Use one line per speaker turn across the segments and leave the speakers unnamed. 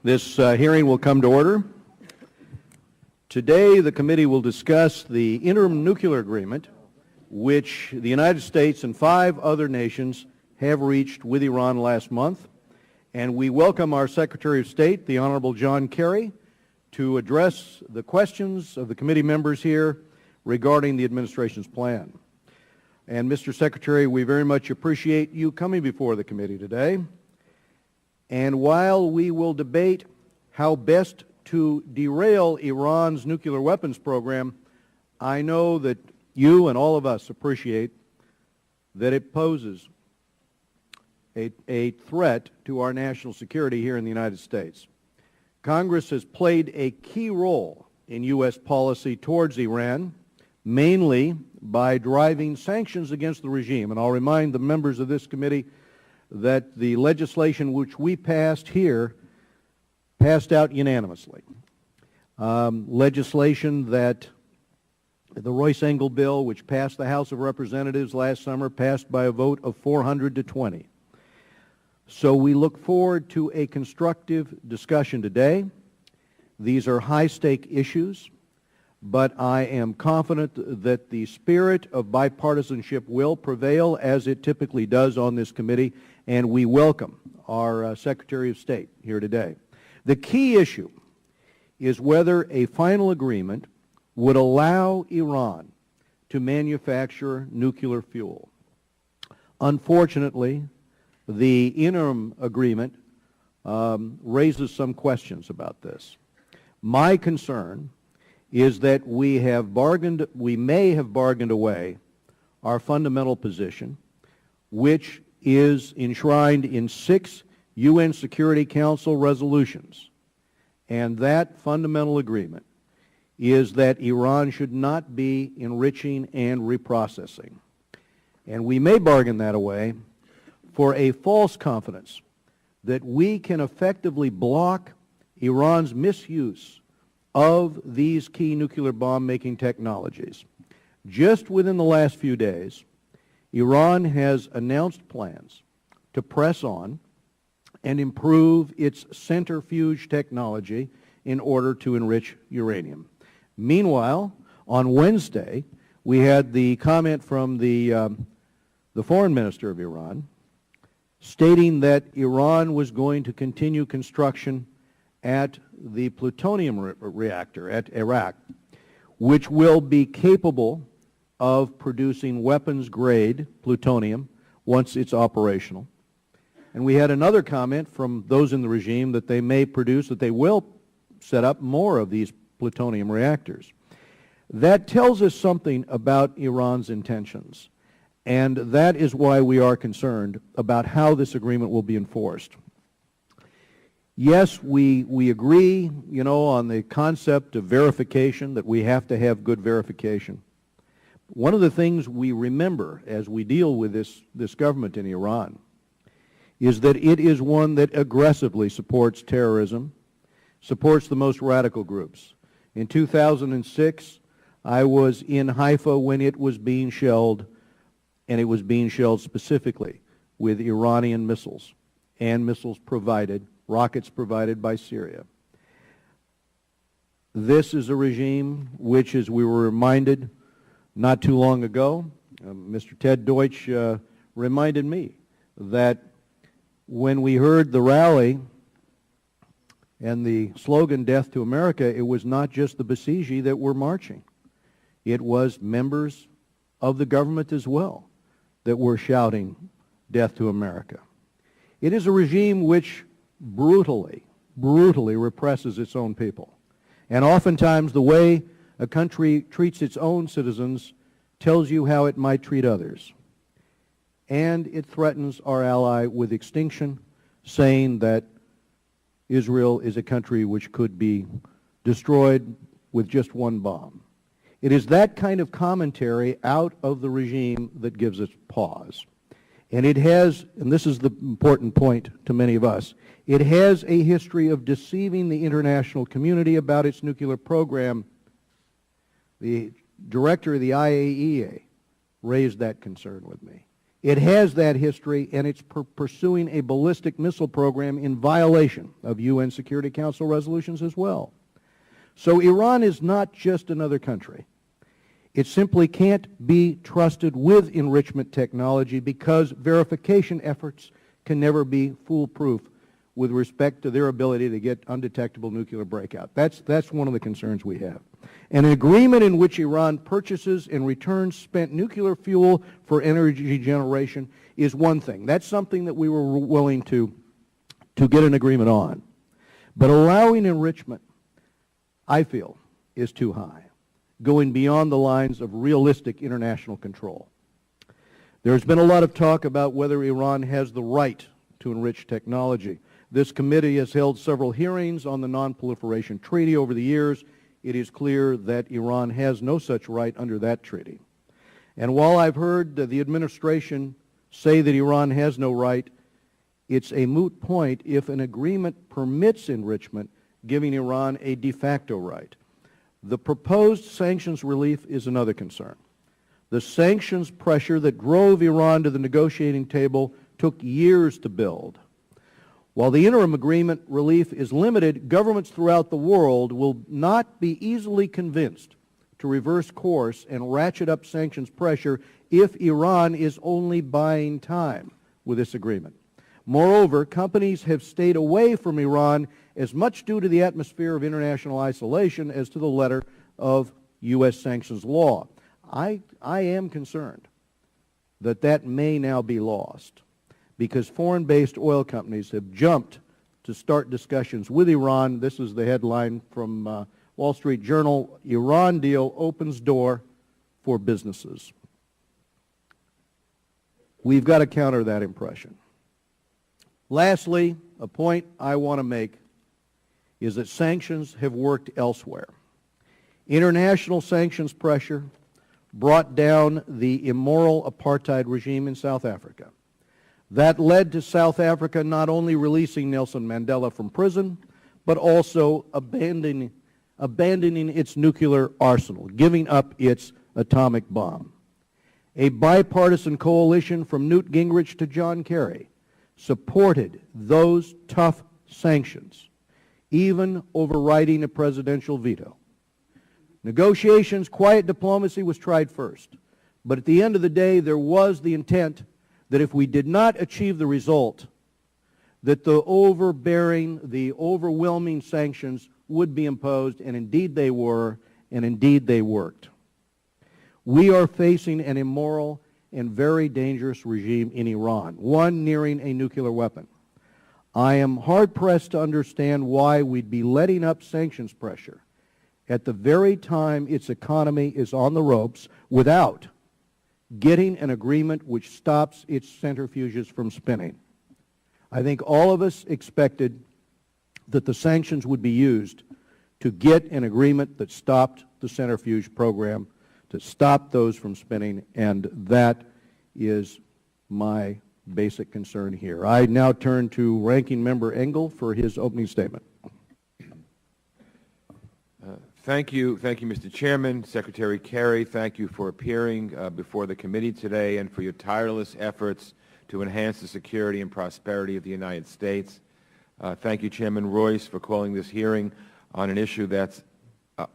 This hearing will come to order. Today, the committee will discuss the interim nuclear agreement which the United States and 5 other nations have reached with Iran last month. And we welcome our Secretary of State, the Honorable John Kerry, to address the questions of the committee members here regarding the administration's plan. And Mr. Secretary, we very much appreciate you coming before the committee today. And while we will debate how best to derail Iran's nuclear weapons program, I know that you and all of us appreciate that it poses a threat to our national security here in the United States. Congress has played a key role in U.S. policy towards Iran, mainly by driving sanctions against the regime. And I'll remind the members of this committee that the legislation which we passed here passed out unanimously. Legislation that the Royce-Engel bill, which passed the House of Representatives last summer, passed by a vote of 400 to 20. So we look forward to a constructive discussion today. These are high-stake issues, but I am confident that the spirit of bipartisanship will prevail, as it typically does on this committee, and we welcome our Secretary of State here today. The key issue is whether a final agreement would allow Iran to manufacture nuclear fuel. Unfortunately, the interim agreement raises some questions about this. My concern is that we may have bargained away our fundamental position, which is enshrined in 6 UN Security Council resolutions. And that fundamental agreement is that Iran should not be enriching and reprocessing. And we may bargain that away for a false confidence that we can effectively block Iran's misuse of these key nuclear bomb-making technologies. Just within the last few days, Iran has announced plans to press on and improve its centrifuge technology in order to enrich uranium. Meanwhile, on Wednesday, we had the comment from the foreign minister of Iran stating that Iran was going to continue construction at the plutonium reactor at Iraq, which will be capable of producing weapons-grade plutonium once it's operational. And we had another comment from those in the regime that they may produce, that they will set up more of these plutonium reactors. That tells us something about Iran's intentions, and that is why we are concerned about how this agreement will be enforced. Yes, we agree, on the concept of verification, that we have to have good verification. One of the things we remember as we deal with this government in Iran is that it is one that aggressively supports terrorism, supports the most radical groups. In 2006, I was in Haifa when it was being shelled, and it was being shelled specifically with Iranian missiles and missiles provided, rockets provided by Syria. This is a regime which, as we were reminded not too long ago, Mr. Ted Deutsch reminded me that when we heard the rally and the slogan, "Death to America," it was not just the Basiji that were marching. It was members of the government as well that were shouting, "Death to America." It is a regime which brutally represses its own people. And oftentimes the way a country treats its own citizens tells you how it might treat others. And it threatens our ally with extinction, saying that Israel is a country which could be destroyed with just one bomb. It is that kind of commentary out of the regime that gives us pause. And it has, and this is the important point to many of us, it has a history of deceiving the international community about its nuclear program. The director of the IAEA raised that concern with me. It has that history, and it's pursuing a ballistic missile program in violation of UN Security Council resolutions as well. So Iran is not just another country. It simply can't be trusted with enrichment technology because verification efforts can never be foolproof with respect to their ability to get undetectable nuclear breakout. That's one of the concerns we have. An agreement in which Iran purchases and returns spent nuclear fuel for energy generation is one thing. That's something that we were willing to get an agreement on. But allowing enrichment, I feel, is too high, going beyond the lines of realistic international control. There's been a lot of talk about whether Iran has the right to enrich technology. This committee has held several hearings on the Non-Proliferation Treaty over the years. It is clear that Iran has no such right under that treaty. And while I've heard the administration say that Iran has no right, it's a moot point if an agreement permits enrichment, giving Iran a de facto right. The proposed sanctions relief is another concern. The sanctions pressure that drove Iran to the negotiating table took years to build. While the interim agreement relief is limited, governments throughout the world will not be easily convinced to reverse course and ratchet up sanctions pressure if Iran is only buying time with this agreement. Moreover, companies have stayed away from Iran as much due to the atmosphere of international isolation as to the letter of U.S. sanctions law. I am concerned that that may now be lost, because foreign-based oil companies have jumped to start discussions with Iran. This is the headline from Wall Street Journal: Iran deal opens door for businesses. We've got to counter that impression. Lastly, a point I want to make is that sanctions have worked elsewhere. International sanctions pressure brought down the immoral apartheid regime in South Africa. That led to South Africa not only releasing Nelson Mandela from prison, but also abandoning its nuclear arsenal, giving up its atomic bomb. A bipartisan coalition from Newt Gingrich to John Kerry supported those tough sanctions, even overriding a presidential veto. Negotiations, quiet diplomacy was tried first. But at the end of the day, there was the intent that if we did not achieve the result, that the overwhelming sanctions would be imposed, and indeed they were, and indeed they worked. We are facing an immoral and very dangerous regime in Iran, one nearing a nuclear weapon. I am hard-pressed to understand why we'd be letting up sanctions pressure at the very time its economy is on the ropes without getting an agreement which stops its centrifuges from spinning. I think all of us expected that the sanctions would be used to get an agreement that stopped the centrifuge program, to stop those from spinning, and that is my basic concern here. I now turn to Ranking Member Engel for his opening statement.
Thank you, Mr. Chairman. Secretary Kerry, thank you for appearing before the committee today and for your tireless efforts to enhance the security and prosperity of the United States. Thank you, Chairman Royce, for calling this hearing on an issue that's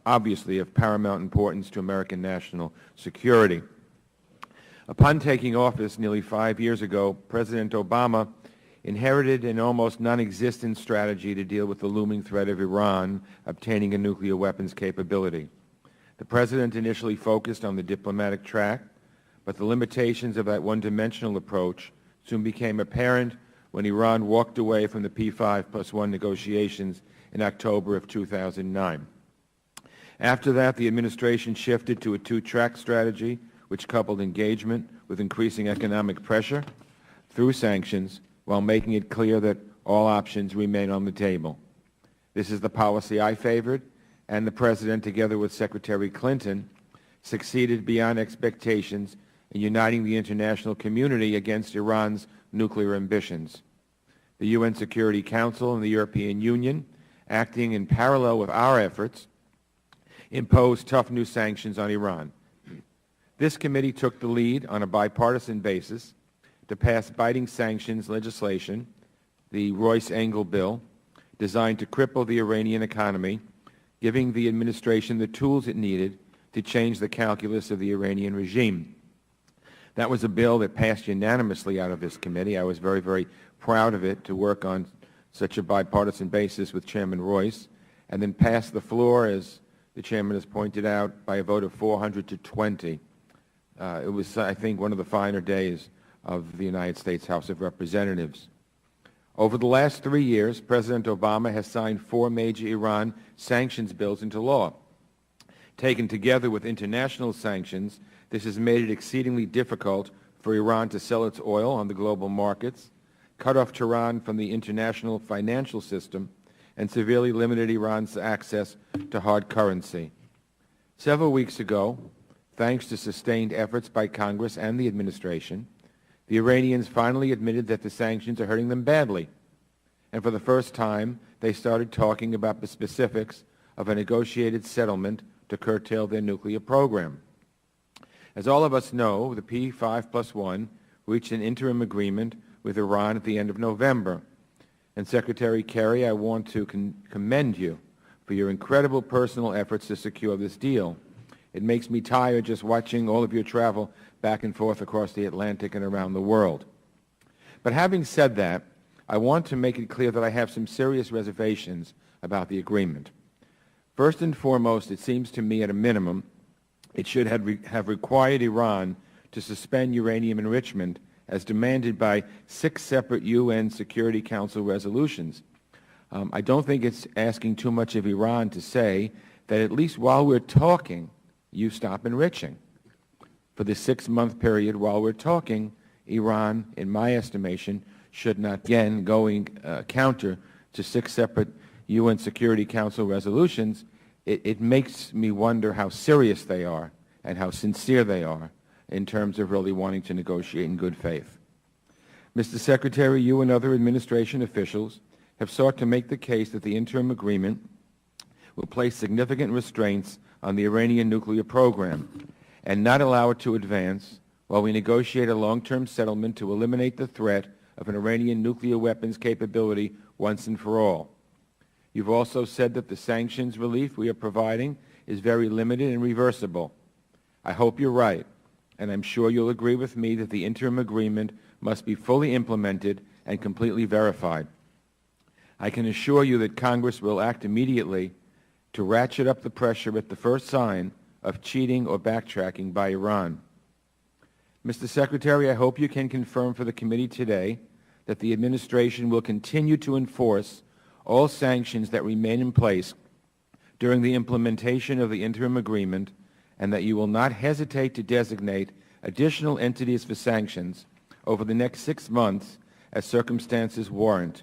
obviously of paramount importance to American national security. Upon taking office nearly 5 years ago, President Obama inherited an almost non-existent strategy to deal with the looming threat of Iran obtaining a nuclear weapons capability. The President initially focused on the diplomatic track, but the limitations of that one-dimensional approach soon became apparent when Iran walked away from the P5+1 negotiations in October of 2009. After that, the administration shifted to a two-track strategy which coupled engagement with increasing economic pressure through sanctions while making it clear that all options remain on the table. This is the policy I favored, and the President, together with Secretary Clinton, succeeded beyond expectations in uniting the international community against Iran's nuclear ambitions. The UN Security Council and the European Union, acting in parallel with our efforts, imposed tough new sanctions on Iran. This committee took the lead on a bipartisan basis to pass biting sanctions legislation, the Royce-Engel bill, designed to cripple the Iranian economy, giving the administration the tools it needed to change the calculus of the Iranian regime. That was a bill that passed unanimously out of this committee. I was very, very proud of it to work on such a bipartisan basis with Chairman Royce, and then passed the floor, as the Chairman has pointed out, by a vote of 400 to 20. It was, I think, one of the finer days of the United States House of Representatives. Over the last 3 years, President Obama has signed 4 major Iran sanctions bills into law. Taken together with international sanctions, this has made it exceedingly difficult for Iran to sell its oil on the global markets, cut off Tehran from the international financial system, and severely limited Iran's access to hard currency. Several weeks ago, thanks to sustained efforts by Congress and the administration, the Iranians finally admitted that the sanctions are hurting them badly. And for the first time, they started talking about the specifics of a negotiated settlement to curtail their nuclear program. As all of us know, the P5+1 reached an interim agreement with Iran at the end of November. And Secretary Kerry, I want to commend you for your incredible personal efforts to secure this deal. It makes me tired just watching all of your travel back and forth across the Atlantic and around the world. But having said that, I want to make it clear that I have some serious reservations about the agreement. First and foremost, it seems to me at a minimum, it should have required Iran to suspend uranium enrichment as demanded by 6 separate UN Security Council resolutions. I don't think it's asking too much of Iran to say that at least while we're talking, you stop enriching. For the 6-month period while we're talking, Iran, in my estimation, should not, again, going counter to 6 separate UN Security Council resolutions. It makes me wonder how serious they are and how sincere they are in terms of really wanting to negotiate in good faith. Mr. Secretary, you and other administration officials have sought to make the case that the interim agreement will place significant restraints on the Iranian nuclear program and not allow it to advance while we negotiate a long-term settlement to eliminate the threat of an Iranian nuclear weapons capability once and for all. You've also said that the sanctions relief we are providing is very limited and reversible. I hope you're right, and I'm sure you'll agree with me that the interim agreement must be fully implemented and completely verified. I can assure you that Congress will act immediately to ratchet up the pressure at the first sign of cheating or backtracking by Iran. Mr. Secretary, I hope you can confirm for the committee today that the administration will continue to enforce all sanctions that remain in place during the implementation of the interim agreement, and that you will not hesitate to designate additional entities for sanctions over the next 6 months as circumstances warrant.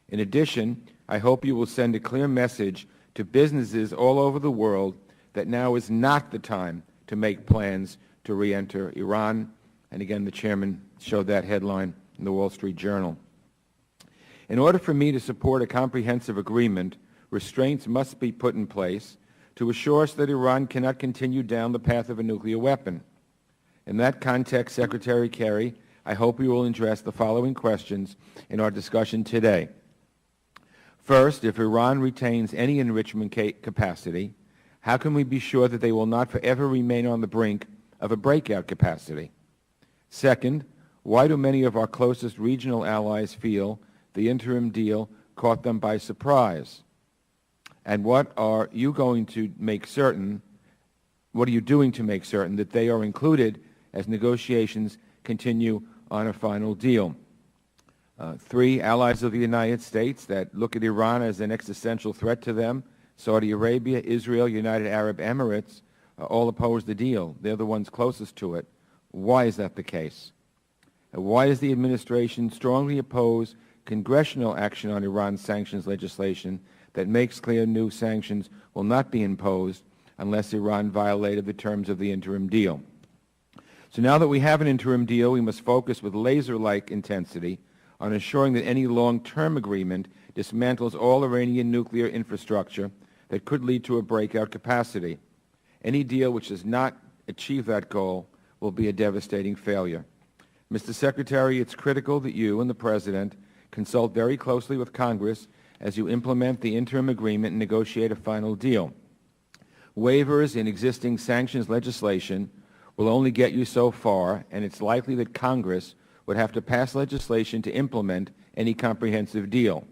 In addition, I hope you will send a clear message to businesses all over the world that now is not the time to make plans to re-enter Iran. And again, the Chairman showed that headline in the Wall Street Journal. In order for me to support a comprehensive agreement, restraints must be put in place to assure us that Iran cannot continue down the path of a nuclear weapon. In that context, Secretary Kerry, I hope you will address the following questions in our discussion today. First, if Iran retains any enrichment capacity, how can we be sure that they will not forever remain on the brink of a breakout capacity? Second, why do many of our closest regional allies feel the interim deal caught them by surprise? And what are you doing to make certain that they are included as negotiations continue on a final deal? 3, allies of the United States that look at Iran as an existential threat to them, Saudi Arabia, Israel, United Arab Emirates, all oppose the deal. They're the ones closest to it. Why is that the case? Why does the administration strongly oppose congressional action on Iran's sanctions legislation that makes clear new sanctions will not be imposed unless Iran violated the terms of the interim deal? So now that we have an interim deal, we must focus with laser-like intensity on ensuring that any long-term agreement dismantles all Iranian nuclear infrastructure that could lead to a breakout capacity. Any deal which does not achieve that goal will be a devastating failure. Mr. Secretary, it's critical that you and the President consult very closely with Congress as you implement the interim agreement and negotiate a final deal. Waivers in existing sanctions legislation will only get you so far, and it's likely that Congress would have to pass legislation to implement any comprehensive deal.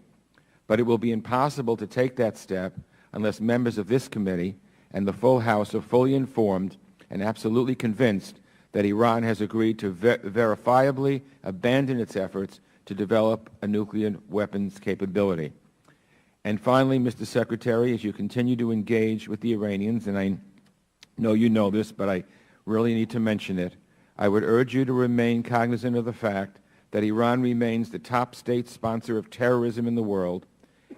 But it will be impossible to take that step unless members of this committee and the full House are fully informed and absolutely convinced that Iran has agreed to verifiably abandon its efforts to develop a nuclear weapons capability. And finally, Mr. Secretary, as you continue to engage with the Iranians, and I know you know this, but I really need to mention it, I would urge you to remain cognizant of the fact that Iran remains the top state sponsor of terrorism in the world,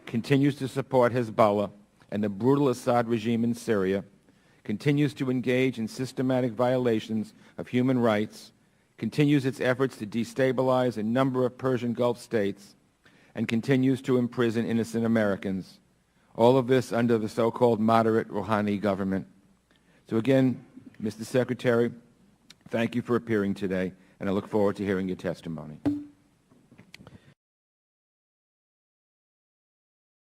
continues to support Hezbollah and the brutal Assad regime in Syria, continues to engage in systematic violations of human rights, continues its efforts to destabilize a number of Persian Gulf states, and continues to imprison innocent Americans. All of this under the so-called moderate Rouhani government. So again, Mr. Secretary, thank you for appearing today, and I look forward to hearing your testimony.